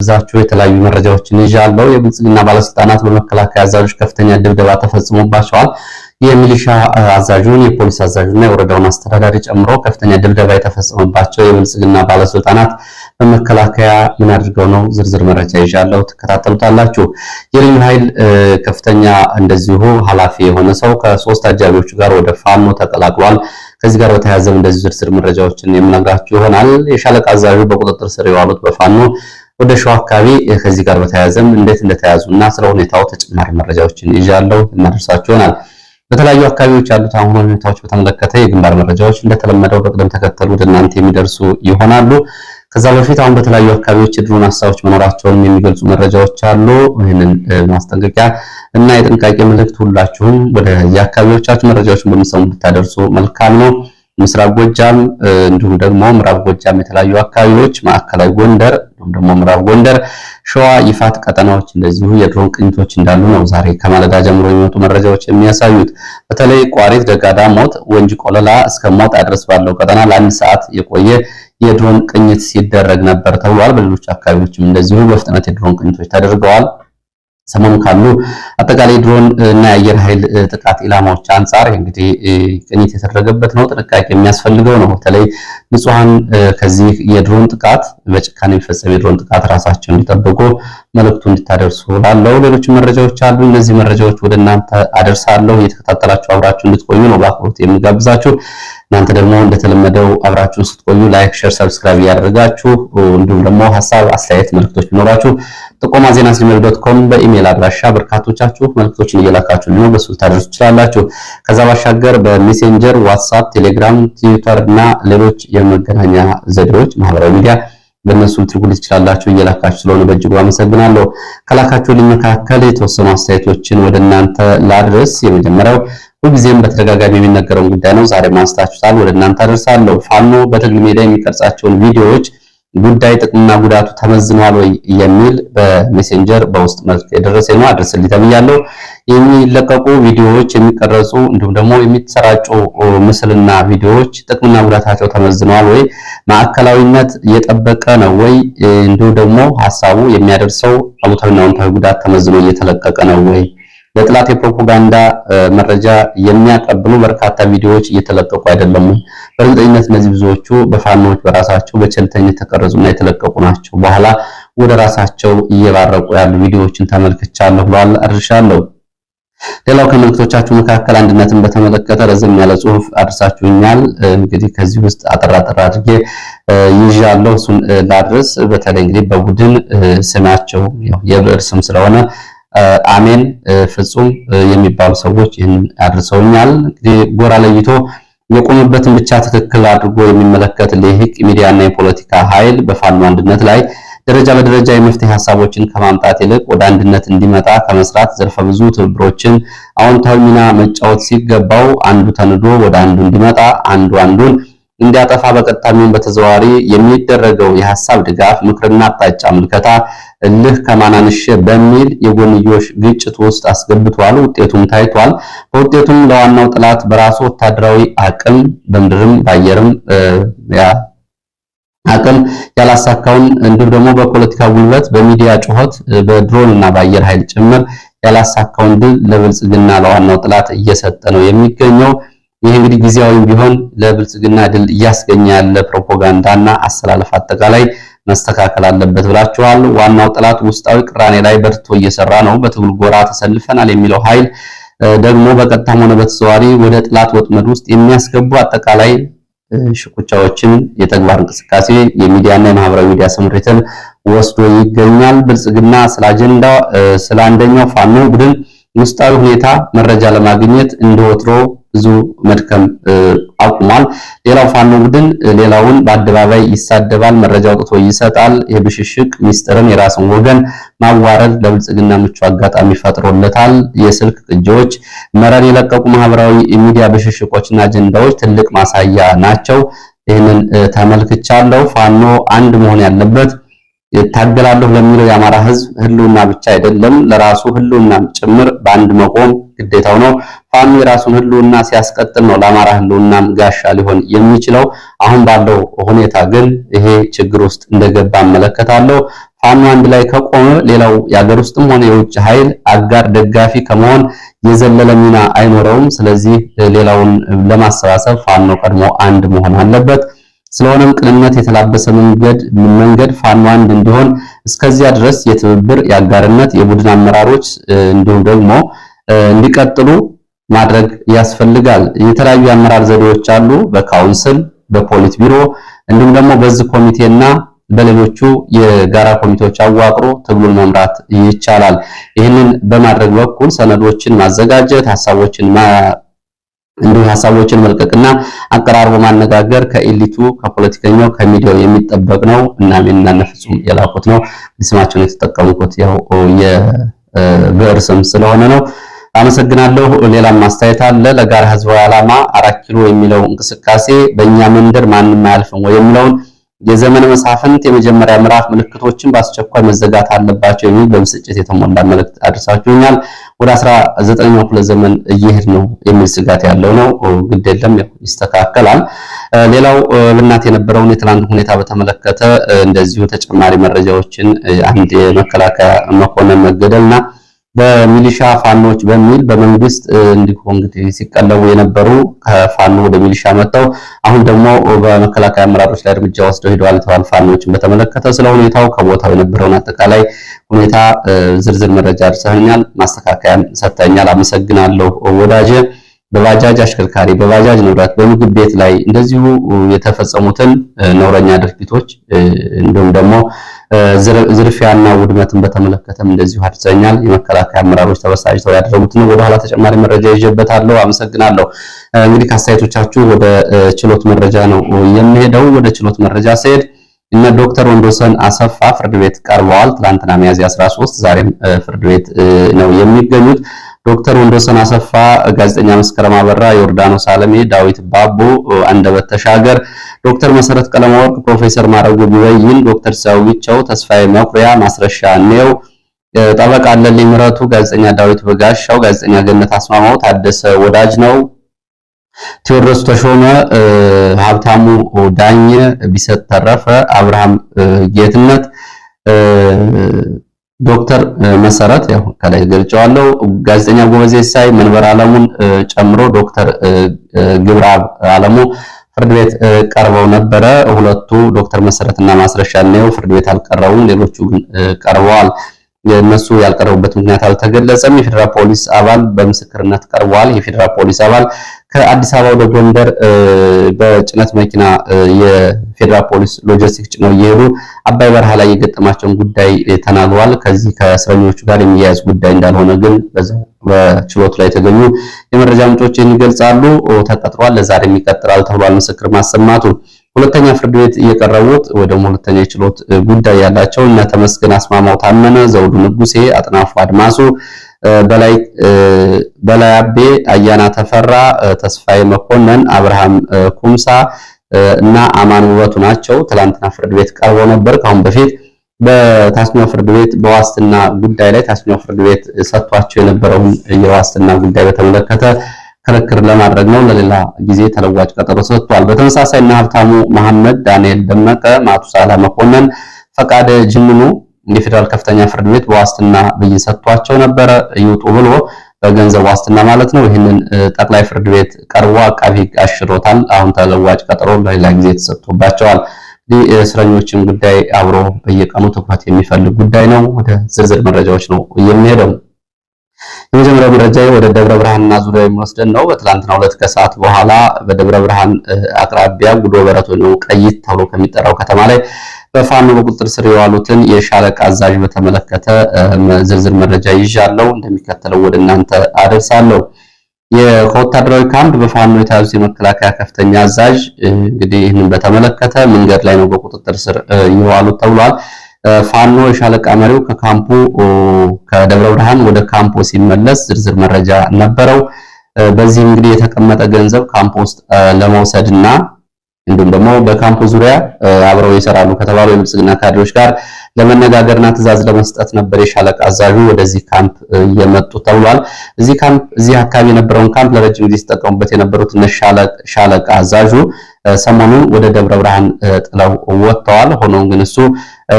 ዛቹ የተለያዩ መረጃዎችን ይዣለሁ። የብልጽግና ባለስልጣናት በመከላከያ አዛዦች ከፍተኛ ድብደባ ተፈጽሞባቸዋል። የሚሊሻ አዛዡን፣ የፖሊስ አዛዡና የወረዳውን አስተዳዳሪ ጨምሮ ከፍተኛ ድብደባ የተፈጸመባቸው የብልጽግና ባለስልጣናት በመከላከያ ምን አድርገው ነው? ዝርዝር መረጃ ይዣለሁ፣ ተከታተሉታላችሁ። የልዩ ኃይል ከፍተኛ እንደዚሁ ኃላፊ የሆነ ሰው ከሶስት አጃቢዎቹ ጋር ወደ ፋኖ ተቀላቅሏል። ከዚህ ጋር በተያያዘ እንደዚህ ዝርዝር መረጃዎችን የምነግራችሁ ይሆናል። የሻለቃ አዛዡ በቁጥጥር ስር የዋሉት በፋኖ ወደ ሸዋ አካባቢ ከዚህ ጋር በተያያዘም እንዴት እንደተያዙና ስለ ሁኔታው ተጨማሪ መረጃዎችን ይዣለሁ እናደርሳችሁ ይሆናል። በተለያዩ አካባቢዎች ያሉት አሁን ሁኔታዎች በተመለከተ የግንባር መረጃዎች እንደተለመደው በቅደም ተከተል ወደ እናንተ የሚደርሱ ይሆናሉ። ከዛ በፊት አሁን በተለያዩ አካባቢዎች የድሮን ሀሳቦች መኖራቸውን የሚገልጹ መረጃዎች አሉ። ይህንን ማስጠንቀቂያ እና የጥንቃቄ መልእክት ሁላችሁም ወደ የአካባቢዎቻችሁ መረጃዎችን በመሰሙ ብታደርሱ መልካም ነው። ምስራቅ ጎጃም እንዲሁም ደግሞ ምዕራብ ጎጃም የተለያዩ አካባቢዎች፣ ማዕከላዊ ጎንደር እንዲሁም ደግሞ ምዕራብ ጎንደር፣ ሸዋ፣ ይፋት ቀጠናዎች እንደዚሁ የድሮን ቅኝቶች እንዳሉ ነው ዛሬ ከማለዳ ጀምሮ የሚወጡ መረጃዎች የሚያሳዩት። በተለይ ቋሪት፣ ደጋዳሞት፣ ወንጂ ቆለላ እስከ ሞጣ ድረስ ባለው ቀጠና ለአንድ ሰዓት የቆየ የድሮን ቅኝት ሲደረግ ነበር ተብሏል። በሌሎች አካባቢዎችም እንደዚሁ በፍጥነት የድሮን ቅኝቶች ተደርገዋል። ሰሞኑ ካሉ አጠቃላይ ድሮን እና የአየር ኃይል ጥቃት ኢላማዎች አንጻር እንግዲህ ቅኝት የተደረገበት ነው። ጥንቃቄ የሚያስፈልገው ነው። በተለይ ንጹሃን ከዚህ የድሮን ጥቃት በጭካኔ የሚፈጸም የድሮን ጥቃት ራሳቸውን እንዲጠብቁ መልእክቱ እንድታደርሱ ላለው ሌሎች መረጃዎች አሉ። እነዚህ መረጃዎች ወደ እናንተ አደርሳለሁ። እየተከታተላችሁ አብራችሁ እንድትቆዩ ነው በአክብሮት የምጋብዛችሁ። እናንተ ደግሞ እንደተለመደው አብራችሁን ስትቆዩ ላይክ፣ ሼር፣ ሰብስክራይብ ያደርጋችሁ እንዲሁም ደግሞ ሐሳብ፣ አስተያየት፣ መልእክቶች ቢኖራችሁ ጥቆማ@gmail.com በኢሜል አድራሻ በርካቶቻችሁ መልእክቶችን እየላካችሁ ነው በሱ ታደርሱ ትችላላችሁ። ከዛ ባሻገር በሜሴንጀር፣ ዋትስአፕ፣ ቴሌግራም፣ ትዊተር እና ሌሎች የመገናኛ ዘዴዎች ማህበራዊ ሚዲያ በእነሱ ትርጉም ትችላላችሁ እየላካችሁ ስለሆነ በእጅጉ አመሰግናለሁ። ከላካችሁልኝ መካከል የተወሰኑ አስተያየቶችን ወደ እናንተ ላድርስ። የመጀመሪያው ሁልጊዜም በተደጋጋሚ የሚነገረውን ጉዳይ ነው። ዛሬ ማንስታችሁታል፣ ወደ እናንተ አደርሳለሁ። ፋኖ በትግል ሜዳ የሚቀርጻቸውን ቪዲዮዎች ጉዳይ ጥቅምና ጉዳቱ ተመዝኗል ወይ የሚል በሜሴንጀር በውስጥ መልክ የደረሰ ነው። አድርስልኝ ተብያለሁ። የሚለቀቁ ቪዲዮዎች የሚቀረጹ እንዲሁም ደግሞ የሚሰራጩ ምስልና ቪዲዮዎች ጥቅምና ጉዳታቸው ተመዝኗል ወይ? ማዕከላዊነት እየጠበቀ ነው ወይ? እንዲሁም ደግሞ ሐሳቡ የሚያደርሰው አሉታዊና አዎንታዊ ጉዳት ተመዝኖ እየተለቀቀ ነው ወይ? ለጥላት የፕሮፓጋንዳ መረጃ የሚያቀብሉ በርካታ ቪዲዮዎች እየተለቀቁ አይደለም። በእርግጠኝነት እነዚህ ብዙዎቹ በፋኖች በራሳቸው በቸልተኝነት የተቀረጹና የተለቀቁ ናቸው። በኋላ ወደ ራሳቸው እየባረቁ ያሉ ቪዲዮዎችን ተመልክቻለሁ ብሏል። አድርሻለሁ። ሌላው ከመልእክቶቻችሁ መካከል አንድነትን በተመለከተ ረዘም ያለ ጽሑፍ አድርሳችሁኛል። እንግዲህ ከዚህ ውስጥ አጠር አድርጌ ይዣለሁ፣ እሱን ላድርስ። በተለይ እንግዲህ በቡድን ስማቸው የብዕር ስም ስለሆነ አሜን ፍጹም የሚባሉ ሰዎች ይህን አድርሰውኛል። እንግዲህ ጎራ ለይቶ የቆመበትን ብቻ ትክክል አድርጎ የሚመለከት ልሂቅ ሚዲያና የፖለቲካ ኃይል በፋኖ አንድነት ላይ ደረጃ በደረጃ የመፍትሄ ሐሳቦችን ከማምጣት ይልቅ ወደ አንድነት እንዲመጣ ከመስራት ዘርፈ ብዙ ትብብሮችን አዎንታዊ ሚና መጫወት ሲገባው አንዱ ተንዶ ወደ አንዱ እንዲመጣ አንዱ አንዱን እንዲያጠፋ በቀጥታም በተዘዋዋሪ የሚደረገው የሐሳብ ድጋፍ፣ ምክርና አቅጣጫ ምልከታ እልህ ከማናንሽ በሚል የጎንዮሽ ግጭት ውስጥ አስገብቷል። ውጤቱም ታይቷል። በውጤቱም ለዋናው ጥላት በራሱ ወታደራዊ አቅም በምድርም በአየርም አቅም ያላሳካውን እንዲሁም ደግሞ በፖለቲካ ጉልበት በሚዲያ ጩኸት በድሮን እና በአየር ኃይል ጭምር ያላሳካውን ድል ለብልጽግና ለዋናው ጥላት እየሰጠ ነው የሚገኘው። ይህ እንግዲህ ጊዜያዊም ቢሆን ለብልጽግና ድል እያስገኘ ያለ ፕሮፓጋንዳና አሰላለፍ አጠቃላይ መስተካከል አለበት ብላችኋል። ዋናው ጥላት ውስጣዊ ቅራኔ ላይ በርቶ እየሰራ ነው። በትግል ጎራ ተሰልፈናል የሚለው ኃይል ደግሞ በቀጥታም ሆነ በተዘዋዋሪ ወደ ጥላት ወጥመድ ውስጥ የሚያስገቡ አጠቃላይ ሽኩቻዎችን የተግባር እንቅስቃሴ የሚዲያና የማህበራዊ ሚዲያ ስምሪትን ወስዶ ይገኛል። ብልጽግና ስለ አጀንዳ ስለ አንደኛው ፋኖ ቡድን ውስጣዊ ሁኔታ መረጃ ለማግኘት እንደወትሮ ብዙ መድከም አቁሟል። ሌላው ፋኖ ቡድን ሌላውን በአደባባይ ይሳደባል፣ መረጃ አውጥቶ ይሰጣል። የብሽሽቅ ሚስጥርን የራስን ወገን ማዋረድ ለብልጽግና ምቹ አጋጣሚ ፈጥሮለታል። የስልክ ቅጂዎች፣ መረን የለቀቁ ማህበራዊ ሚዲያ ብሽሽቆችና አጀንዳዎች ትልቅ ማሳያ ናቸው። ይህንን ተመልክቻለሁ። ፋኖ አንድ መሆን ያለበት ታገላለሁ ለሚለው የአማራ ህዝብ ህልውና ብቻ አይደለም ለራሱ ህልውና ጭምር በአንድ መቆም ግዴታው ነው። ፋኖ የራሱን ህልውና ሲያስቀጥል ነው ለአማራ ህልውናም ጋሻ ሊሆን የሚችለው። አሁን ባለው ሁኔታ ግን ይሄ ችግር ውስጥ እንደገባ አመለከታለሁ። ፋኖ አንድ ላይ ከቆመ ሌላው የሀገር ውስጥም ሆነ የውጭ ኃይል አጋር ደጋፊ ከመሆን የዘለለ ሚና አይኖረውም። ስለዚህ ሌላውን ለማሰባሰብ ፋኖ ቀድሞ አንድ መሆን አለበት። ስለሆነም ቅንነት የተላበሰ መንገድ ፋኖ አንድ እንዲሆን እስከዚያ ድረስ የትብብር የአጋርነት የቡድን አመራሮች እንዲሁም ደግሞ እንዲቀጥሉ ማድረግ ያስፈልጋል። የተለያዩ የአመራር ዘዴዎች አሉ። በካውንስል በፖሊት ቢሮ እንዲሁም ደግሞ በዚህ ኮሚቴና በሌሎቹ የጋራ ኮሚቴዎች አዋቅሮ ትግሉን መምራት ይቻላል። ይህንን በማድረግ በኩል ሰነዶችን ማዘጋጀት ሀሳቦችን መልቀቅና አቀራርቦ ማነጋገር ከኤሊቱ ከፖለቲከኛው ከሚዲያው የሚጠበቅ ነው እና ምንና ፍጹም የላኩት ነው። ስማቸውን የተጠቀሙት ያው የብዕር ስም ስለሆነ ነው። አመሰግናለሁ። ሌላም ማስተያየት አለ። ለጋራ ህዝባዊ ዓላማ 4 ኪሎ የሚለው እንቅስቃሴ በእኛ መንደር ማንም አያልፍም ወይ የሚለውን የዘመነ መሳፍንት የመጀመሪያ ምዕራፍ ምልክቶችን በአስቸኳይ መዘጋት አለባቸው የሚል በብስጭት የተሞላ መልእክት አድርሳችሁኛል። ወደ 19ኛው ክፍለ ዘመን እየሄድ ነው የሚል ስጋት ያለው ነው። ግድ የለም ይስተካከላል። ሌላው በእናት የነበረውን የትላንት ሁኔታ በተመለከተ እንደዚሁ ተጨማሪ መረጃዎችን አንድ የመከላከያ መኮንን መገደልና በሚሊሻ ፋኖች በሚል በመንግስት እንዲሁ እንግዲህ ሲቀለቡ የነበሩ ከፋኖ ወደ ሚሊሻ መጥተው አሁን ደግሞ በመከላከያ አመራሮች ላይ እርምጃ ወስደው ሄደዋል ተባሉ። ፋኖችን በተመለከተ ስለ ሁኔታው ከቦታው የነበረውን አጠቃላይ ሁኔታ ዝርዝር መረጃ አድርሰኛል። ማስተካከያን ሰጥተኛል። አመሰግናለሁ ወዳጄ። በባጃጅ አሽከርካሪ በባጃጅ ንብረት በምግብ ቤት ላይ እንደዚሁ የተፈጸሙትን ነውረኛ ድርጊቶች እንዲሁም ደግሞ ዝርፊያና ውድመትን በተመለከተም እንደዚሁ አድርሰኛል። የመከላከያ አመራሮች ተበሳጭተው ያደረጉትን ወደ ኋላ ተጨማሪ መረጃ ይዤበታለሁ። አመሰግናለሁ። እንግዲህ ከአስተያየቶቻችሁ ወደ ችሎት መረጃ ነው የሚሄደው። ወደ ችሎት መረጃ ሲሄድ እነ ዶክተር ወንዶሰን አሰፋ ፍርድ ቤት ቀርበዋል። ትላንትና ሚያዝያ 13 ዛሬም ፍርድ ቤት ነው የሚገኙት። ዶክተር ወንዶሰን አሰፋ፣ ጋዜጠኛ መስከረም አበራ፣ ዮርዳኖስ አለሜ፣ ዳዊት ባቡ፣ አንደበት ተሻገር፣ ዶክተር መሰረት ቀለመወርቅ፣ ፕሮፌሰር ማረጉ ቢወይን፣ ዶክተር ሳውግቸው፣ ተስፋዬ መኩሪያ፣ ማስረሻ ኔው፣ ጠበቃ አለልኝ ምረቱ፣ ጋዜጠኛ ዳዊት በጋሻው፣ ጋዜጠኛ ገነት አስማማው፣ ታደሰ ወዳጅ ነው፣ ቴዎድሮስ ተሾመ፣ ሀብታሙ ዳኘ፣ ቢሰጥ ተረፈ፣ አብርሃም ጌትነት፣ ዶክተር መሰረት ያው ከላይ ገልጫዋለሁ፣ ጋዜጠኛ ጎበዜ ሳይ፣ መንበር አለሙን ጨምሮ ዶክተር ግብረአብ አለሙ ፍርድ ቤት ቀርበው ነበረ። ሁለቱ ዶክተር መሰረትና ማስረሻ ነው ፍርድ ቤት አልቀረቡም። ሌሎቹ ግን ቀርበዋል። የነሱ ያልቀረቡበት ምክንያት አልተገለጸም። የፌደራል ፖሊስ አባል በምስክርነት ቀርበዋል። የፌደራል ፖሊስ አባል ከአዲስ አበባ ወደ ጎንደር በጭነት መኪና የፌደራል ፖሊስ ሎጂስቲክስ ጭነው እየሄዱ አባይ በረሃ ላይ የገጠማቸውን ጉዳይ ተናግሯል። ከዚህ ከእስረኞቹ ጋር የሚያያዝ ጉዳይ እንዳልሆነ ግን በችሎቱ ላይ የተገኙ የመረጃ ምንጮች ይገልጻሉ። ተቀጥሯል፣ ለዛሬም ይቀጥላል ተብሏል ምስክር ማሰማቱ። ሁለተኛ ፍርድ ቤት እየቀረቡት ወደ ሁለተኛ የችሎት ጉዳይ ያላቸው እነ ተመስገን አስማማው ታመነ፣ ዘውዱ ንጉሴ፣ አጥናፉ አድማሱ፣ በላይ አቤ፣ አያና ተፈራ፣ ተስፋዬ መኮንን፣ አብርሃም ኩምሳ እና አማን ውበቱ ናቸው። ትላንትና ፍርድ ቤት ቀርበው ነበር። ካሁን በፊት በታችኛው ፍርድ ቤት በዋስትና ጉዳይ ላይ ታችኛው ፍርድ ቤት ሰጥቷቸው የነበረውን የዋስትና ጉዳይ በተመለከተ ክርክር ለማድረግ ነው። ለሌላ ጊዜ ተለዋጭ ቀጠሮ ሰጥቷል። በተመሳሳይ እና ሀብታሙ መሐመድ፣ ዳንኤል ደመቀ፣ ማቱሳላ መኮንን፣ ፈቃደ ጅምኑ የፌደራል ከፍተኛ ፍርድ ቤት በዋስትና ብይን ሰጥቷቸው ነበረ ይውጡ ብሎ በገንዘብ ዋስትና ማለት ነው። ይህንን ጠቅላይ ፍርድ ቤት ቀርቦ አቃቢ አሽሮታል። አሁን ተለዋጭ ቀጠሮ ለሌላ ጊዜ ተሰጥቶባቸዋል። የእስረኞችን ጉዳይ አብሮ በየቀኑ ትኩረት የሚፈልግ ጉዳይ ነው። ወደ ዝርዝር መረጃዎች ነው የሚሄደው። የመጀመሪያው መረጃ ወደ ደብረ ብርሃንና ዙሪያ የሚወስደን ነው። በትላንትናው ዕለት ከሰዓት በኋላ በደብረ ብርሃን አቅራቢያ ጉዶ በረቶ ነው ቀይት ተብሎ ከሚጠራው ከተማ ላይ በፋኖ በቁጥጥር ስር የዋሉትን የሻለቃ አዛዥ በተመለከተ ዝርዝር መረጃ ይዣለሁ፣ እንደሚከተለው ወደ እናንተ አደርሳለሁ። ከወታደራዊ ካምፕ በፋኖ የተያዙት የመከላከያ ከፍተኛ አዛዥ እንግዲህ ይህንን በተመለከተ መንገድ ላይ ነው በቁጥጥር ስር የዋሉት ተብሏል። ፋኖ የሻለቃ መሪው ከካምፑ ከደብረ ብርሃን ወደ ካምፑ ሲመለስ ዝርዝር መረጃ ነበረው። በዚህ እንግዲህ የተቀመጠ ገንዘብ ካምፑ ውስጥ ለመውሰድና እንዲሁም ደግሞ በካምፑ ዙሪያ አብረው ይሰራሉ ከተባሉ የብልጽግና ካድሬዎች ጋር ለመነጋገርና ትዕዛዝ ለመስጠት ነበር የሻለቃ አዛዡ ወደዚህ ካምፕ የመጡ ተብሏል። እዚህ አካባቢ የነበረውን ካምፕ ለረጅም ጊዜ ሲጠቀሙበት የነበሩት ሻለቃ አዛዡ ሰሞኑን ወደ ደብረ ብርሃን ጥለው ወጥተዋል። ሆኖም ግን እሱ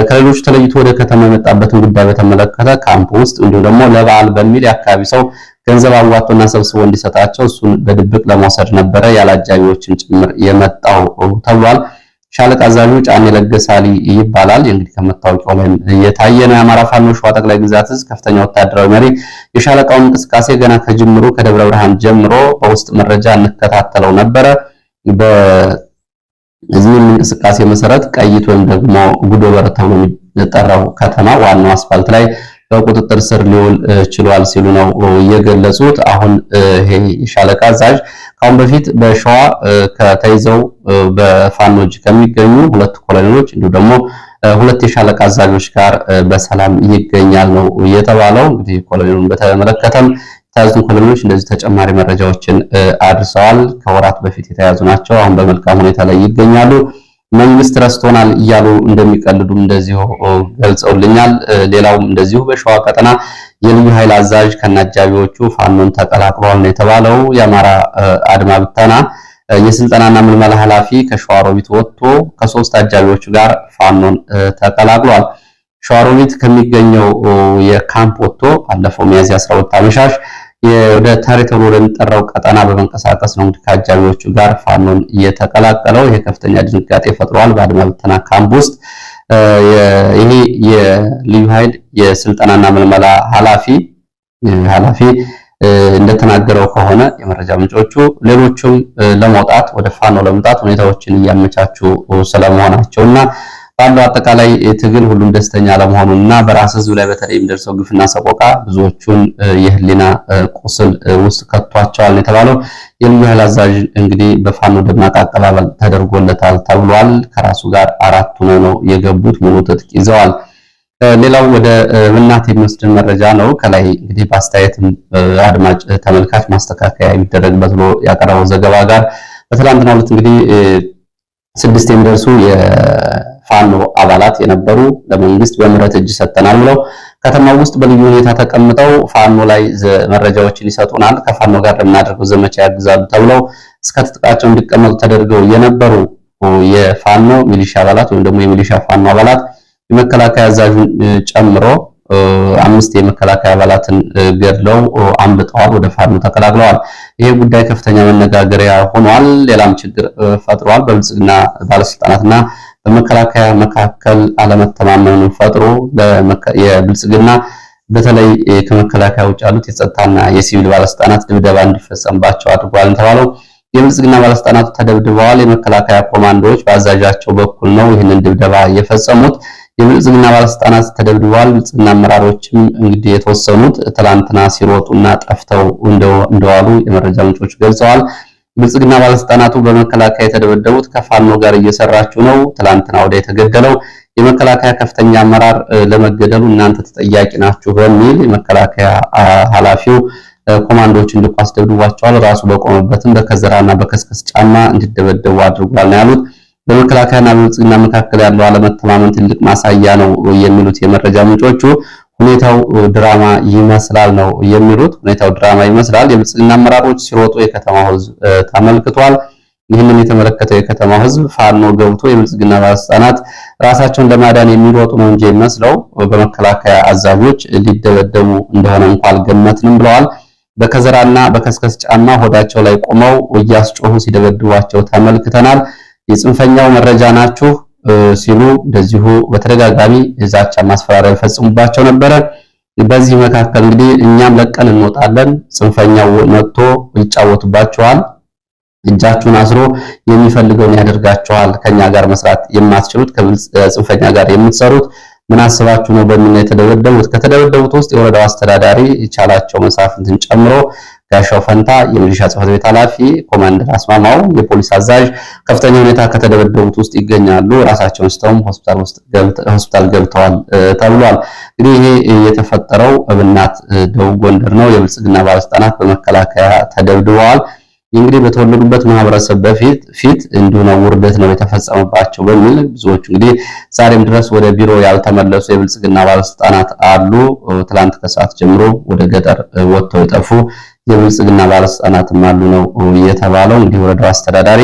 ከሌሎች ተለይቶ ወደ ከተማ የመጣበትን ጉዳይ በተመለከተ ካምፕ ውስጥ እንዲሁም ደግሞ ለበዓል በሚል የአካባቢ ሰው ገንዘብ አዋጥቶና ሰብስቦ እንዲሰጣቸው እሱን በድብቅ ለመውሰድ ነበረ ያላጃቢዎችን ጭምር የመጣው ተብሏል። ሻለቃ አዛዡ ጫኔ ለገሳሊ ይባላል። እንግዲህ ከመታወቂያው ላይ የታየ ነው። የአማራ ፋኖ ሸዋ ጠቅላይ ግዛት ዕዝ ከፍተኛ ወታደራዊ መሪ የሻለቃውን እንቅስቃሴ ገና ከጅምሩ ከደብረ ብርሃን ጀምሮ በውስጥ መረጃ እንከታተለው ነበረ። በዚህም እንቅስቃሴ መሰረት ቀይት ወይም ደግሞ ጉዶ በር ተብሎ የሚጠራው ከተማ ዋናው አስፋልት ላይ በቁጥጥር ስር ሊውል ችሏል ሲሉ ነው የገለጹት። አሁን ይሄ ሻለቃ አዛዥ ካሁን በፊት በሸዋ ከተይዘው በፋኖጅ ከሚገኙ ሁለት ኮሎኔሎች እንዲሁ ደግሞ ሁለት የሻለቃ አዛዦች ጋር በሰላም ይገኛል ነው የተባለው። እንግዲህ ኮሎኔሉን በተመለከተም የተያዙትን ኮሎኔሎች እንደዚህ ተጨማሪ መረጃዎችን አድርሰዋል። ከወራት በፊት የተያዙ ናቸው። አሁን በመልካም ሁኔታ ላይ ይገኛሉ። መንግስት ረስቶናል እያሉ እንደሚቀልዱም እንደዚሁ ገልጸውልኛል። ሌላውም እንደዚሁ በሸዋ ቀጠና የልዩ ኃይል አዛዥ ከናጃቢዎቹ ፋኖን ተቀላቅሏል ነው የተባለው። የአማራ አድማ ብተና የስልጠናና ምልመላ ኃላፊ ከሸዋሮቢት ወጥቶ ከሶስት አጃቢዎቹ ጋር ፋኖን ተቀላቅሏል። ሸዋሮቢት ከሚገኘው የካምፕ ወጥቶ ባለፈው ሚያዝያ 12 አመሻሽ ወደ ታሪተሩ ወደሚጠራው ቀጠና በመንቀሳቀስ ነው እንግዲህ ከአጃቢዎቹ ጋር ፋኖን እየተቀላቀለው። ይሄ ከፍተኛ ድንጋጤ ፈጥሯል በአድማ ብተና ካምፕ ውስጥ። ይሄ የልዩ ኃይል የስልጠናና ምልመላ ኃላፊ እንደተናገረው ከሆነ የመረጃ ምንጮቹ ሌሎችም ለመውጣት ወደ ፋኖ ለመውጣት ሁኔታዎችን እያመቻቹ ስለመሆናቸውና ባለው አጠቃላይ ትግል ሁሉም ደስተኛ ለመሆኑና በራስ ህዝብ ላይ በተለይ የሚደርሰው ግፍና ሰቆቃ ብዙዎቹን የህሊና ቁስል ውስጥ ከቷቸዋል የተባለው የልዩ ኃይል አዛዥ እንግዲህ በፋኖ ደማቅ አቀባበል ተደርጎለታል ተብሏል። ከራሱ ጋር አራቱ ነው የገቡት፣ ሙሉ ትጥቅ ይዘዋል። ሌላው ወደ ብናት የሚወስድን መረጃ ነው። ከላይ እንግዲህ በአስተያየትም አድማጭ ተመልካች ማስተካከያ የሚደረግበት ብሎ ያቀረበው ዘገባ ጋር በትላንትናው ዕለት እንግዲህ 6 የሚደርሱ የፋኖ አባላት የነበሩ ለመንግስት በምህረት እጅ ሰጥተናል ብለው ከተማው ውስጥ በልዩ ሁኔታ ተቀምጠው ፋኖ ላይ መረጃዎችን ይሰጡናል፣ ከፋኖ ጋር ለምናደርገው ዘመቻ ያግዛሉ ተብለው እስከ ትጥቃቸው እንዲቀመጡ ተደርገው የነበሩ የፋኖ ሚሊሻ አባላት ወይም ደግሞ የሚሊሻ ፋኖ አባላት የመከላከያ አዛዡን ጨምሮ 5 የመከላከያ አባላትን ገድለው አምልጠዋል፣ ወደ ፋኖ ተቀላቅለዋል። ይሄ ጉዳይ ከፍተኛ መነጋገሪያ ሆኗል። ሌላም ችግር ፈጥሯል። በብልጽግና ባለስልጣናትና በመከላከያ መካከል አለመተማመኑን ፈጥሮ የብልጽግና በተለይ ከመከላከያ ውጭ ያሉት የጸጥታና የሲቪል ባለስልጣናት ድብደባ እንዲፈጸምባቸው አድርጓል ተባለው። የብልጽግና ባለስልጣናቱ ተደብድበዋል። የመከላከያ ኮማንዶዎች በአዛዣቸው በኩል ነው ይህንን ድብደባ የፈጸሙት። የብልጽግና ባለስልጣናት ተደብድበዋል። ብልጽግና አመራሮችም እንግዲህ የተወሰኑት ትላንትና ሲሮጡና ጠፍተው እንደዋሉ የመረጃ ምንጮች ገልጸዋል። ብልጽግና ባለስልጣናቱ በመከላከያ የተደበደቡት ከፋኖ ጋር እየሰራችሁ ነው፣ ትላንትና ወደ የተገደለው የመከላከያ ከፍተኛ አመራር ለመገደሉ እናንተ ተጠያቂ ናችሁ በሚል የመከላከያ ኃላፊው ኮማንዶዎች እንዲቋስ ደብድቧቸዋል። ራሱ በቆመበትም በከዘራና በከስከስ ጫማ እንዲደበደቡ አድርጓል ነው ያሉት። በመከላከያና በብልጽግና መካከል ያለው አለመተማመን ትልቅ ማሳያ ነው የሚሉት የመረጃ ምንጮቹ ሁኔታው ድራማ ይመስላል ነው የሚሉት። ሁኔታው ድራማ ይመስላል። የብልጽግና አመራሮች ሲሮጡ የከተማው ህዝብ ተመልክቷል። ይህንን የተመለከተው የከተማው ህዝብ ፋኖ ገብቶ የብልጽግና ባለስልጣናት ራሳቸውን ለማዳን የሚሮጡ ነው እንጂ የሚመስለው በመከላከያ አዛዦች ሊደበደቡ እንደሆነ እንኳን አልገመትንም ብለዋል። በከዘራና በከስከስ ጫማ ሆዳቸው ላይ ቆመው እያስጮሁ ሲደበድቧቸው ተመልክተናል። የጽንፈኛው መረጃ ናችሁ ሲሉ እንደዚሁ በተደጋጋሚ ዛቻ ማስፈራሪያ ይፈጽሙባቸው ነበረ። በዚህ መካከል እንግዲህ እኛም ለቀን እንወጣለን፣ ጽንፈኛው መጥቶ ይጫወቱባቸዋል፣ እጃችሁን አስሮ የሚፈልገውን ያደርጋቸዋል፣ ከኛ ጋር መስራት የማትችሉት ከጽንፈኛ ጋር የምትሰሩት ምን አስባችሁ ነው በሚል የተደበደቡት። ከተደበደቡት ውስጥ የወረዳው አስተዳዳሪ የቻላቸው መሳፍንትን ጨምሮ ጋሻው ፈንታ የሚሊሻ ጽሕፈት ቤት ኃላፊ፣ ኮማንደር አስማማው የፖሊስ አዛዥ ከፍተኛ ሁኔታ ከተደበደቡት ውስጥ ይገኛሉ። ራሳቸውን ስተውም ሆስፒታል ገብተዋል ተብሏል። እንግዲህ ይሄ የተፈጠረው በብናት ደቡብ ጎንደር ነው። የብልጽግና ባለስልጣናት በመከላከያ ተደብድበዋል። እንግዲህ በተወለዱበት ማህበረሰብ ፊት እንዲሁ ነው ውርደት ነው የተፈጸመባቸው በሚል ብዙዎቹ እንግዲህ ዛሬም ድረስ ወደ ቢሮ ያልተመለሱ የብልጽግና ባለስልጣናት አሉ። ትላንት ከሰዓት ጀምሮ ወደ ገጠር ወጥተው የጠፉ የብልጽግና ባለስልጣናትም አሉ ነው የተባለው። እንግዲህ ወረዳው አስተዳዳሪ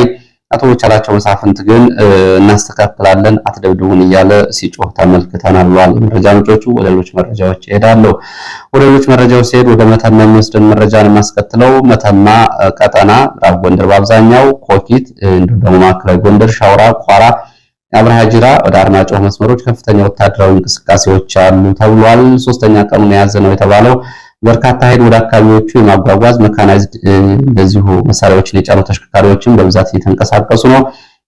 አቶ ቻላቸው መሳፍንት ግን እናስተካክላለን አትደብድቡን እያለ ሲጮህ ተመልክተናል ብለዋል የመረጃ ምንጮቹ። ወደ ሌሎች መረጃዎች እሄዳለሁ። ወደ ሌሎች መረጃዎች ሲሄድ ወደ መተማ የሚወስደን መረጃን የማስከትለው መተማ ቀጠና ምዕራብ ጎንደር በአብዛኛው ኮኪት፣ እንዲሁም ደግሞ ማዕከላዊ ጎንደር ሻውራ፣ ቋራ፣ አብርሃ ጅራ ወደ አርማጭሆ መስመሮች ከፍተኛ ወታደራዊ እንቅስቃሴዎች አሉ ተብሏል። ሶስተኛ ቀኑን የያዘ ነው የተባለው በርካታ ኃይል ወደ አካባቢዎቹ የማጓጓዝ መካናይዝድ እንደዚሁ መሳሪያዎችን የጫኑ ተሽከርካሪዎችን በብዛት እየተንቀሳቀሱ ነው።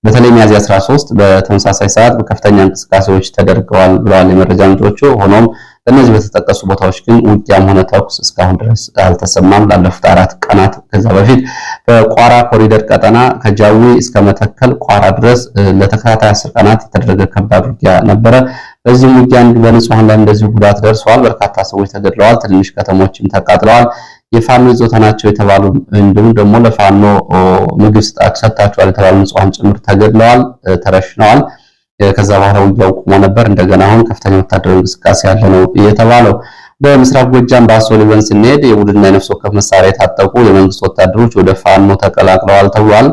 በተለይ ሚያዝያ 13 በተመሳሳይ ሰዓት በከፍተኛ እንቅስቃሴዎች ተደርገዋል ብለዋል የመረጃ ምንጮቹ። ሆኖም በእነዚህ በተጠቀሱ ቦታዎች ግን ውጊያም ሆነ ተኩስ እስካሁን ድረስ አልተሰማም። ላለፉት 4 ቀናት ከዛ በፊት በቋራ ኮሪደር ቀጠና ከጃዊ እስከ መተከል ቋራ ድረስ ለተከታታይ 10 ቀናት የተደረገ ከባድ ውጊያ ነበረ። በዚህ ውጊያ በንጹሃን ላይ እንደዚሁ ጉዳት ደርሷል። በርካታ ሰዎች ተገድለዋል። ትንሽ ከተሞችም ተቃጥለዋል። የፋኖ ይዞታ ናቸው የተባሉ እንዲሁም ደግሞ ለፋኖ ምግብ ሰጥታችኋል የተባሉ ንጹሃን ጭምር ተገድለዋል፣ ተረሽነዋል። ከዛ በኋላ ውጊያው ቆሞ ነበር። እንደገና አሁን ከፍተኛ ወታደራዊ እንቅስቃሴ ያለ ነው የተባለው። በምስራቅ ጎጃም በአሶ ሊበን ስንሄድ የቡድንና የነፍስ ወከፍ መሳሪያ የታጠቁ የመንግስት ወታደሮች ወደ ፋኖ ተቀላቅለዋል ተብሏል።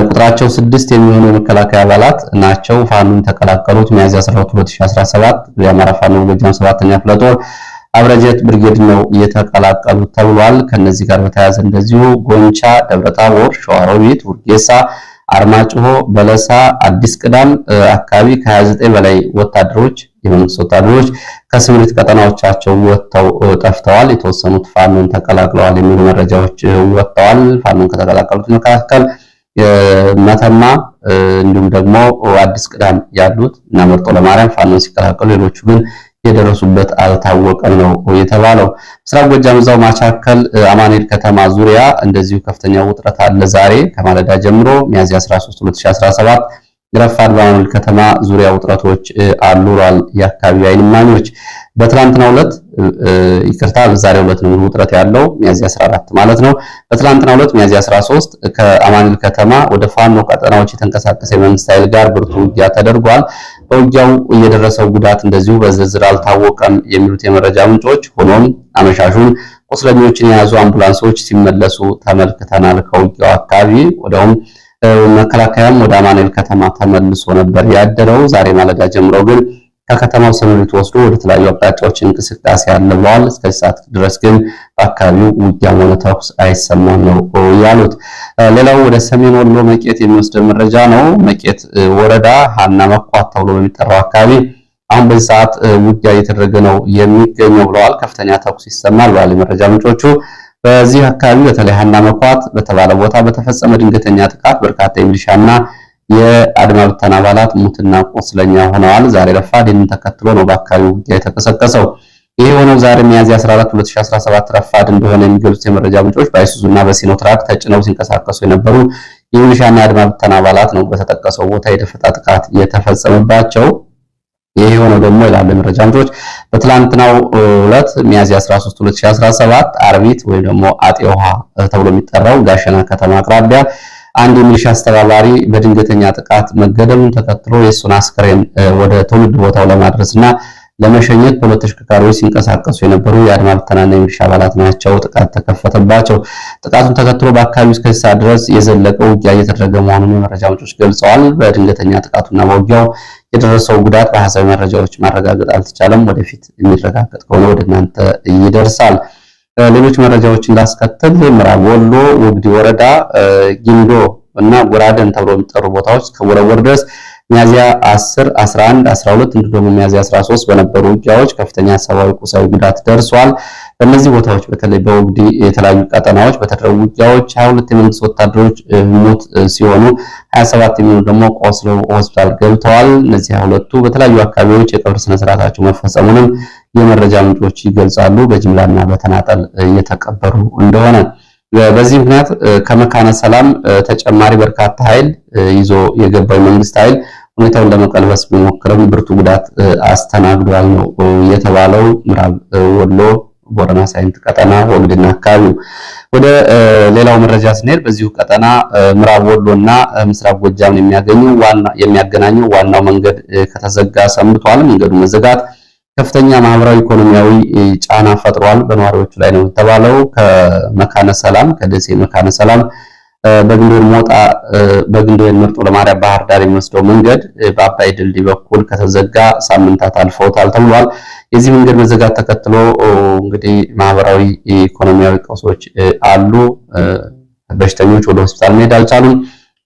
ቁጥራቸው 6 የሚሆኑ የመከላከያ አባላት ናቸው ፋኖን ተቀላቀሉት። ሚያዝያ 12 2017 የአማራ ፋኖ ጎጃም 7ኛ ክፍለ ጦር አብረጀት ብርጌድ ነው የተቀላቀሉት ተብሏል። ከነዚህ ጋር በተያያዘ እንደዚሁ ጎንቻ፣ ደብረታቦር፣ ሸዋሮቢት፣ ውርጌሳ፣ አርማጭሆ፣ በለሳ፣ አዲስ ቅዳም አካባቢ ከ29 በላይ ወታደሮች የመንግስት ወታደሮች ከስምሪት ቀጠናዎቻቸው ወጥተው ጠፍተዋል። የተወሰኑት ፋኖን ተቀላቅለዋል የሚሉ መረጃዎች ወጥተዋል። ፋኖን ከተቀላቀሉት መካከል መተማ እንዲሁም ደግሞ አዲስ ቅዳም ያሉት እና መርጦ ለማርያም ፋኖን ሲቀላቀሉ ሌሎቹ ግን የደረሱበት አልታወቀም ነው የተባለው። ምስራቅ ጎጃም እዛው ማቻከል አማኑኤል ከተማ ዙሪያ እንደዚሁ ከፍተኛ ውጥረት አለ። ዛሬ ከማለዳ ጀምሮ ሚያዝያ 13 2017 ረፋድ በአማኑኤል ከተማ ዙሪያ ውጥረቶች አሉራል የአካባቢው ዓይን እማኞች። በትላንትናው ዕለት በዛሬው ዕለት ነው ውጥረት ያለው ሚያዝያ 14 ማለት ነው። በትላንትናው ዕለት ሚያዝያ 13 ከአማኑኤል ከተማ ወደ ፋኖ ቀጠናዎች የተንቀሳቀሰ የመንግስት ኃይል ጋር ብርቱ ውጊያ ተደርጓል። በውጊያው እየደረሰው ጉዳት እንደዚሁ በዝርዝር አልታወቀም የሚሉት የመረጃ ምንጮች፣ ሆኖም አመሻሹን ቁስለኞችን የያዙ አምቡላንሶች ሲመለሱ ተመልክተናል ከውጊያው አካባቢ። ወዲያውም መከላከያም ወደ አማኑኤል ከተማ ተመልሶ ነበር ያደረው። ዛሬ ማለዳ ጀምሮ ግን ከከተማው ስምሪት ወስዶ ወደ ተለያዩ አቅጣጫዎች እንቅስቃሴ አለ ብለዋል። እስከ ሰዓት ድረስ ግን በአካባቢው ውጊያ ሆነ ተኩስ አይሰማም ነው ያሉት። ሌላው ወደ ሰሜን ወሎ መቄት የሚወስድ መረጃ ነው። መቄት ወረዳ ሀና መኳት ተብሎ በሚጠራው አካባቢ አሁን በዚህ ሰዓት ውጊያ እየተደረገ ነው የሚገኘው ብለዋል። ከፍተኛ ተኩስ ይሰማል ብለዋል የመረጃ ምንጮቹ። በዚህ አካባቢ በተለይ ሀና መኳት በተባለ ቦታ በተፈጸመ ድንገተኛ ጥቃት በርካታ የሚሊሻና የአድማ ብተና አባላት ሙትና ቆስለኛ ሆነዋል። ዛሬ ረፋድ ይህንን ተከትሎ ነው በአካባቢው ውጊያ የተቀሰቀሰው። ይህ የሆነው ዛሬ ሚያዝያ 14 2017 ረፋድ እንደሆነ የሚገልጹት የመረጃ ምንጮች በአይሱዙና በሲኖትራክ ተጭነው ሲንቀሳቀሱ የነበሩ የሚሊሻና የአድማ ብተና አባላት ነው በተጠቀሰው ቦታ የደፈጣ ጥቃት የተፈጸመባቸው። ይህ የሆነው ደግሞ ይላሉ የመረጃ ምንጮች በትላንትናው ዕለት ሚያዝያ 13 2017 አርቢት ወይም ደግሞ አጤ ውሃ ተብሎ የሚጠራው ጋሸና ከተማ አቅራቢያ አንድ የሚሊሻ አስተባባሪ በድንገተኛ ጥቃት መገደሉን ተከትሎ የሱን አስከሬን ወደ ትውልድ ቦታው ለማድረስና ለመሸኘት በሁለት ተሽከርካሪዎች ሲንቀሳቀሱ የነበሩ የአድማ ብተናና የሚሊሻ አባላት ናቸው ጥቃት ተከፈተባቸው። ጥቃቱን ተከትሎ በአካባቢው እስከ ሰዓት ድረስ የዘለቀው ውጊያ እየተደረገ መሆኑን የመረጃ ምንጮች ገልጸዋል። በድንገተኛ ጥቃቱና በውጊያው የደረሰው ጉዳት በሐሳዊ መረጃዎች ማረጋገጥ አልተቻለም። ወደፊት የሚረጋገጥ ከሆነ ወደ እናንተ ይደርሳል። ሌሎች መረጃዎችን ላስከትል። ምዕራብ ወሎ ወግዲ ወረዳ ጊንዶ እና ጎራደን ተብሎ የሚጠሩ ቦታዎች ከወረወር ድረስ ሚያዝያ 10፣ 11፣ 12 እንዲሁም ደግሞ ሚያዝያ 13 በነበሩ ውጊያዎች ከፍተኛ ሰብአዊ ቁሳዊ ጉዳት ደርሷል። በእነዚህ ቦታዎች በተለይ በወግዲ የተለያዩ ቀጠናዎች በተደረጉ ውጊያዎች 22 የመንግስት ወታደሮች ሞት ሲሆኑ 27 የሚሆኑ ደግሞ ቆስለው ሆስፒታል ገብተዋል። እነዚህ 22ቱ በተለያዩ አካባቢዎች የቀብር ስነ ስርዓታቸው መፈጸሙንም የመረጃ ምንጮች ይገልጻሉ። በጅምላና በተናጠል እየተቀበሩ እንደሆነ በዚህ ምክንያት ከመካነ ሰላም ተጨማሪ በርካታ ኃይል ይዞ የገባው መንግስት ኃይል ሁኔታውን ለመቀልበስ ቢሞክርም ብርቱ ጉዳት አስተናግዷል ነው የተባለው። ምዕራብ ወሎ ቦረና ሳይንት ቀጠና ወግድና አካባቢው። ወደ ሌላው መረጃ ስንሄድ በዚሁ ቀጠና ምዕራብ ወሎና ምስራቅ ጎጃም የሚያገናኘው ዋናው መንገድ ከተዘጋ ሰንብቷል። መንገዱ መዘጋት ከፍተኛ ማህበራዊ ኢኮኖሚያዊ ጫና ፈጥሯል በነዋሪዎቹ ላይ ነው የተባለው። ከመካነ ሰላም ከደሴ መካነ ሰላም በግንዶን ሞጣ በግንዶን መርጦ ለማርያም ባህር ዳር የሚወስደው መንገድ በአባይ ድልድይ በኩል ከተዘጋ ሳምንታት አልፈውታል ተብሏል። የዚህ መንገድ መዘጋት ተከትሎ እንግዲህ ማህበራዊ ኢኮኖሚያዊ ቀውሶች አሉ። በሽተኞች ወደ ሆስፒታል መሄድ አልቻሉም።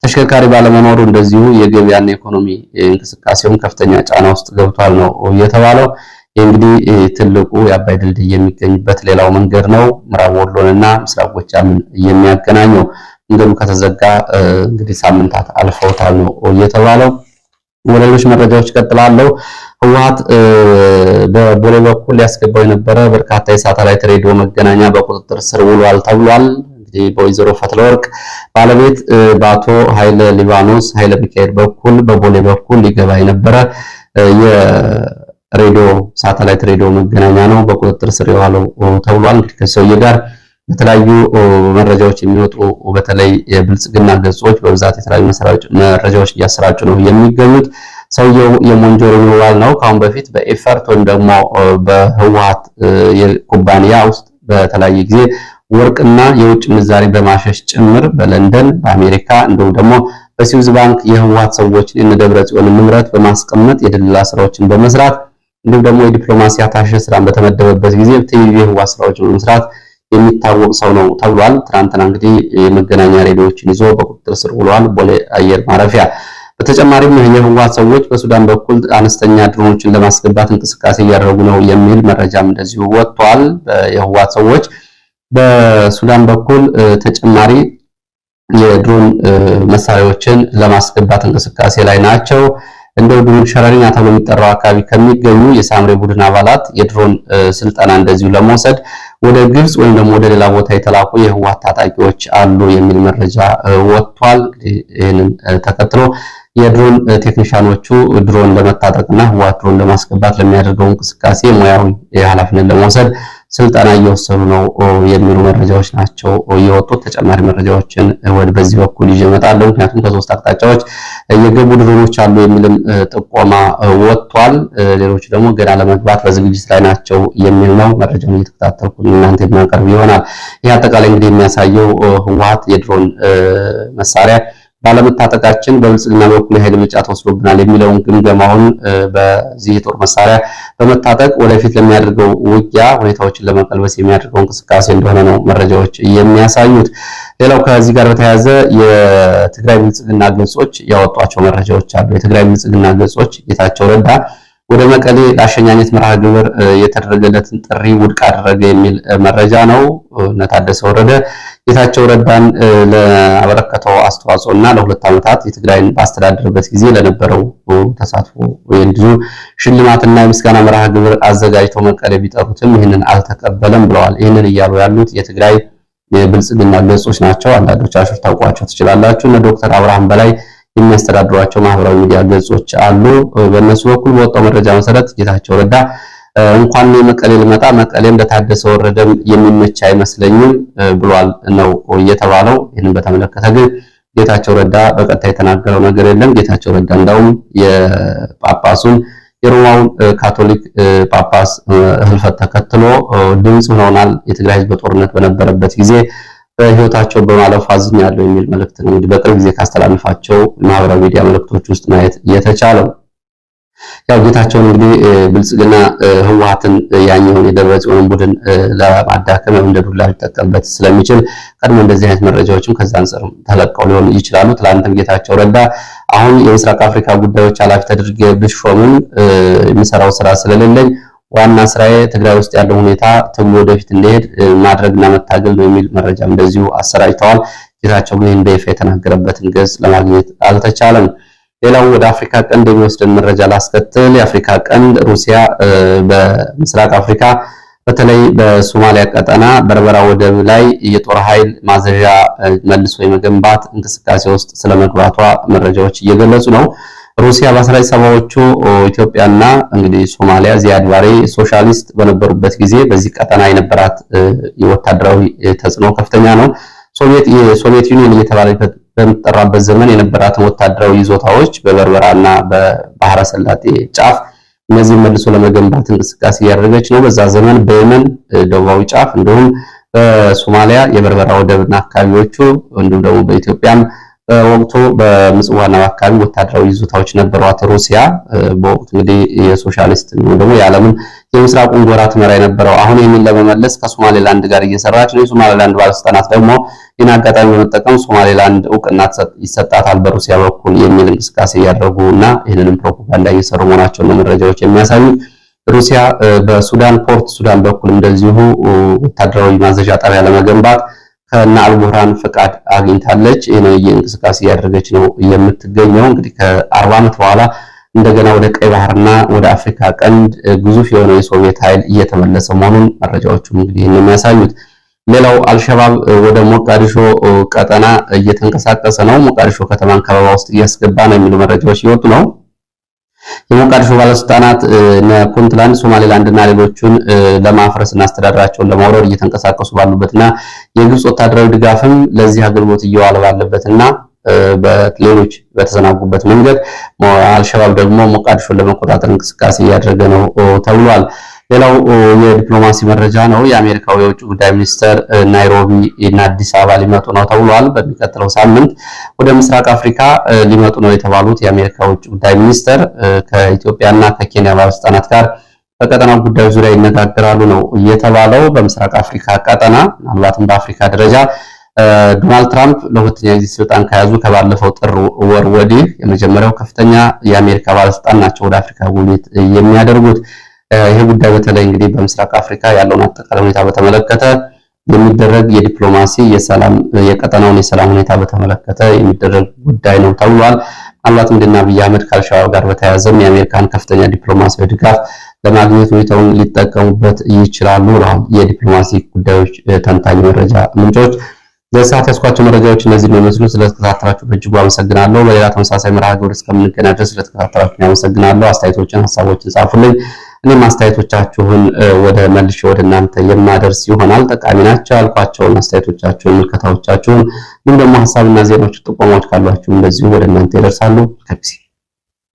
ተሽከርካሪ ባለመኖሩ እንደዚሁ የገበያና ኢኮኖሚ እንቅስቃሴውን ከፍተኛ ጫና ውስጥ ገብቷል ነው የተባለው። እንግዲህ ትልቁ የአባይ ድልድይ የሚገኝበት ሌላው መንገድ ነው። ምዕራብ ወሎንና ምስራቅ ጎጃምን የሚያገናኘው መንገዱ ከተዘጋ እንግዲህ ሳምንታት አልፈውታል ነው የተባለው። ወደ ሌሎች መረጃዎች ቀጥላለሁ። ህወሓት በቦሌ በኩል ያስገባው የነበረ በርካታ የሳተላይት ሬዲዮ መገናኛ በቁጥጥር ስር ውሏል ተብሏል። እንግዲህ በወይዘሮ ፈትለወርቅ ባለቤት በአቶ ኃይለ ሊባኖስ ኃይለ ሚካኤል በኩል በቦሌ በኩል ሊገባ የነበረ የሬዲዮ ሳተላይት ሬዲዮ መገናኛ ነው በቁጥጥር ስር የዋለው ተብሏል። እንግዲህ ከሰውዬ ጋር በተለያዩ መረጃዎች የሚወጡ በተለይ የብልጽግና ገጾች በብዛት የተለያዩ መረጃዎች እያሰራጩ ነው የሚገኙት። ሰውየው የሞንጆሪ ሞባይል ነው። ካሁን በፊት በኤፈርት ወይም ደግሞ በህወሓት የኩባንያ ውስጥ በተለያየ ጊዜ ወርቅና የውጭ ምንዛሪ በማሸሽ ጭምር በለንደን በአሜሪካ እንዲሁም ደግሞ በስዊዝ ባንክ የህወሓት ሰዎችን የነደብረ ጽዮን ንብረት በማስቀመጥ የድለላ ስራዎችን በመስራት እንዲሁም ደግሞ የዲፕሎማሲ አታሼ ስራን በተመደበበት ጊዜ ቲቪ የህወሓት ስራዎችን በመስራት የሚታወቅ ሰው ነው ተብሏል። ትናንትና እንግዲህ የመገናኛ ሬዲዮዎችን ይዞ በቁጥጥር ስር ውሏል ቦሌ አየር ማረፊያ። በተጨማሪም የህወሓት ሰዎች በሱዳን በኩል አነስተኛ ድሮኖችን ለማስገባት እንቅስቃሴ እያደረጉ ነው የሚል መረጃም እንደዚሁ ወጥቷል። የህወሓት ሰዎች በሱዳን በኩል ተጨማሪ የድሮን መሳሪያዎችን ለማስገባት እንቅስቃሴ ላይ ናቸው። እንደው ድሮን ሸረሪና ተብሎ የሚጠራው አካባቢ ከሚገኙ የሳምሬ ቡድን አባላት የድሮን ስልጠና እንደዚሁ ለመውሰድ ወደ ግብጽ ወይም ደግሞ ወደ ሌላ ቦታ የተላኩ የህወሓት ታጣቂዎች አሉ የሚል መረጃ ወጥቷል። ይህንን ተከትሎ የድሮን ቴክኒሻኖቹ ድሮን ለመታጠቅና ህወሓት ድሮን ለማስገባት ለሚያደርገው እንቅስቃሴ ሙያዊ ኃላፊነት ለመውሰድ ስልጠና እየወሰዱ ነው የሚሉ መረጃዎች ናቸው የወጡት። ተጨማሪ መረጃዎችን በዚህ በኩል ይዤ እመጣለሁ። ምክንያቱም ከሶስት አቅጣጫዎች የገቡ ድሮኖች አሉ የሚልም ጥቆማ ወጥቷል። ሌሎች ደግሞ ገና ለመግባት በዝግጅት ላይ ናቸው የሚል ነው። መረጃውን እየተከታተልኩ እናንተ የማቀርብ ይሆናል። ይህ አጠቃላይ እንግዲህ የሚያሳየው ህወሓት የድሮን መሳሪያ ባለመታጠቃችን በብልጽግና በኩል የኃይል ብልጫ ተወስዶብናል የሚለውን ግምገማውን በዚህ የጦር መሳሪያ በመታጠቅ ወደፊት ለሚያደርገው ውጊያ ሁኔታዎችን ለመቀልበስ የሚያደርገው እንቅስቃሴ እንደሆነ ነው መረጃዎች የሚያሳዩት። ሌላው ከዚህ ጋር በተያያዘ የትግራይ ብልጽግና ገጾች ያወጧቸው መረጃዎች አሉ። የትግራይ ብልጽግና ገጾች ጌታቸው ረዳ ወደ መቀሌ ለአሸኛኘት መርሃ ግብር የተደረገለትን ጥሪ ውድቅ አደረገ የሚል መረጃ ነው። ታደሰ ወረደ ጌታቸው ረዳን ለአበረከተው አስተዋጽኦና ለሁለት ዓመታት የትግራይን ባስተዳደረበት ጊዜ ለነበረው ተሳትፎ እንዲሁ ሽልማትና የምስጋና መርሃ ግብር አዘጋጅተው መቀሌ ቢጠሩትም ይህንን አልተቀበለም ብለዋል። ይህንን እያሉ ያሉት የትግራይ የብልጽግና ገጾች ናቸው። አንዳንዶቻችሁ ታውቋቸው ትችላላችሁ። እነ ዶክተር አብርሃም በላይ የሚያስተዳድሯቸው ማህበራዊ ሚዲያ ገጾች አሉ። በእነሱ በኩል በወጣው መረጃ መሰረት ጌታቸው ረዳ እንኳን መቀሌ ልመጣ መቀሌም ለታደሰ ወረደም የሚመች አይመስለኝም ብሏል ነው የተባለው። ይህንን በተመለከተ ግን ጌታቸው ረዳ በቀጥታ የተናገረው ነገር የለም። ጌታቸው ረዳ እንዳውም የጳጳሱን የሮማውን ካቶሊክ ጳጳስ ህልፈት ተከትሎ ድምጽ ሆነውናል፣ የትግራይ ህዝብ በጦርነት በነበረበት ጊዜ በህይወታቸው በማለፉ አዝኛለሁ የሚል መልእክት ነው እንግዲህ በቅርብ ጊዜ ካስተላልፋቸው ማህበራዊ ሚዲያ መልእክቶች ውስጥ ማየት የተቻለው። ያው ጌታቸው እንግዲህ ብልጽግና ህወሓትን ያኛውን የደብረጽዮን ቡድን ለማዳከም እንደ ዱላ ሊጠቀምበት ስለሚችል ቀድሞ እንደዚህ አይነት መረጃዎችም ከዛ አንፃር ተለቀው ሊሆን ይችላሉ። ትላንትም ጌታቸው ረዳ አሁን የምስራቅ አፍሪካ ጉዳዮች ኃላፊ ተደርጌ ብሾምም የሚሰራው ስራ ስለሌለኝ ዋና ስራዬ ትግራይ ውስጥ ያለው ሁኔታ ትግሉ ወደፊት እንዲሄድ ማድረግና መታገል ነው የሚል መረጃም እንደዚሁ አሰራጭተዋል። ጌታቸው ግን በይፋ የተናገረበትን ገጽ ለማግኘት አልተቻለም። ሌላው ወደ አፍሪካ ቀንድ የሚወስደን መረጃ ላስከትል። የአፍሪካ ቀንድ ሩሲያ በምስራቅ አፍሪካ በተለይ በሶማሊያ ቀጠና በርበራ ወደብ ላይ የጦር ኃይል ማዘዣ መልሶ የመገንባት እንቅስቃሴ ውስጥ ስለመግባቷ መረጃዎች እየገለጹ ነው። ሩሲያ በ1970ዎቹ ኢትዮጵያና እንግዲህ ሶማሊያ ዚያድ ባሬ ሶሻሊስት በነበሩበት ጊዜ በዚህ ቀጠና የነበራት የወታደራዊ ተጽዕኖ ከፍተኛ ነው። የሶቪየት ዩኒየን እየተባለ በሚጠራበት ዘመን የነበራትን ወታደራዊ ይዞታዎች በበርበራና በባህረ ሰላጤ ጫፍ እነዚህ መልሶ ለመገንባት እንቅስቃሴ እያደረገች ነው። በዛ ዘመን በየመን ደቡባዊ ጫፍ እንዲሁም በሶማሊያ የበርበራ ወደብና አካባቢዎቹ እንዲሁም ደግሞ በኢትዮጵያም በወቅቱ በምጽዋና አካባቢ ወታደራዊ ይዞታዎች ነበሯት ሩሲያ። በወቅቱ እንግዲህ የሶሻሊስት ነው ደግሞ የዓለምን የምስራቁን ጎራ ትመራ የነበረው አሁን ይህንን ለመመለስ ከሶማሌላንድ ጋር እየሰራች ነው። የሶማሌላንድ ባለስልጣናት ደግሞ ይህን አጋጣሚ በመጠቀም ሶማሌላንድ እውቅና ይሰጣታል በሩሲያ በኩል የሚል እንቅስቃሴ እያደረጉና ይህንንም ፕሮፓጋንዳ እየሰሩ መሆናቸውን ነው መረጃዎች የሚያሳዩት። ሩሲያ በሱዳን ፖርት ሱዳን በኩል እንደዚሁ ወታደራዊ ማዘዣ ጣቢያ ለመገንባት ከና አልቡርሃን ፍቃድ አግኝታለች። ይሄን እንቅስቃሴ ያደረገች ነው የምትገኘው። እንግዲህ ከ40 ዓመት በኋላ እንደገና ወደ ቀይ ባህርና ወደ አፍሪካ ቀንድ ግዙፍ የሆነ የሶቪየት ኃይል እየተመለሰ መሆኑን መረጃዎቹ እንግዲህ የሚያሳዩት። ሌላው አልሸባብ ወደ ሞቃዲሾ ቀጠና እየተንቀሳቀሰ ነው። ሞቃዲሾ ከተማን ከበባ ውስጥ እያስገባ ነው የሚሉ መረጃዎች እየወጡ ነው። የሞቃዲሾ ባለስልጣናት ፑንትላንድ፣ ሶማሌላንድ እና ሌሎቹን ለማፍረስና አስተዳደራቸውን ለማውረድ እየተንቀሳቀሱ ባሉበትና የግብጽ ወታደራዊ ድጋፍም ለዚህ አገልግሎት እየዋለ ባለበትና በሌሎች በተሰናጉበት መንገድ አልሸባብ ደግሞ ሞቃዲሾን ለመቆጣጠር እንቅስቃሴ እያደረገ ነው ተብሏል። ሌላው የዲፕሎማሲ መረጃ ነው። የአሜሪካው የውጭ ጉዳይ ሚኒስተር ናይሮቢ እና አዲስ አበባ ሊመጡ ነው ተብሏል። በሚቀጥለው ሳምንት ወደ ምስራቅ አፍሪካ ሊመጡ ነው የተባሉት የአሜሪካ ውጭ ጉዳይ ሚኒስተር ከኢትዮጵያና ከኬንያ ባለስልጣናት ጋር በቀጠናው ጉዳዮች ዙሪያ ይነጋገራሉ ነው የተባለው። በምስራቅ አፍሪካ ቀጠና ምናልባትም በአፍሪካ ደረጃ ዶናልድ ትራምፕ ለሁለተኛ ጊዜ ስልጣን ከያዙ ከባለፈው ጥር ወር ወዲህ የመጀመሪያው ከፍተኛ የአሜሪካ ባለስልጣን ናቸው ወደ አፍሪካ ጉብኝት የሚያደርጉት። ይሄ ጉዳይ በተለይ እንግዲህ በምስራቅ አፍሪካ ያለውን አጠቃላይ ሁኔታ በተመለከተ የሚደረግ የዲፕሎማሲ የሰላም የቀጠናውን የሰላም ሁኔታ በተመለከተ የሚደረግ ጉዳይ ነው ተብሏል። ምናልባት እንግዲህ አብይ አህመድ ከአልሸባብ ጋር በተያያዘም የአሜሪካን ከፍተኛ ዲፕሎማሲያዊ ድጋፍ ለማግኘት ሁኔታውን ሊጠቀሙበት ይችላሉ ብለዋል የዲፕሎማሲ ጉዳዮች ተንታኝ መረጃ ምንጮች። ለሰዓት ያስኳቸው መረጃዎች እነዚህ ነው የሚመስሉት። ስለተከታተላችሁ በእጅጉ አመሰግናለሁ። በሌላ ተመሳሳይ መርሃ ግብር እስከምንገናኝ ድረስ ስለተከታተላችሁ አመሰግናለሁ። አስተያየቶችን፣ ሀሳቦችን ጻፉልኝ። እኔም አስተያየቶቻችሁን ወደ መልሼ ወደ እናንተ የማደርስ ይሆናል። ጠቃሚ ናቸው ያልኳቸውን አስተያየቶቻችሁን፣ ምልከታዎቻችሁን እንዲሁም ደግሞ ሀሳብና ዜናዎች፣ ጥቆማዎች ካሏችሁ እንደዚሁ ወደ እናንተ ይደርሳሉ። ከቢሲ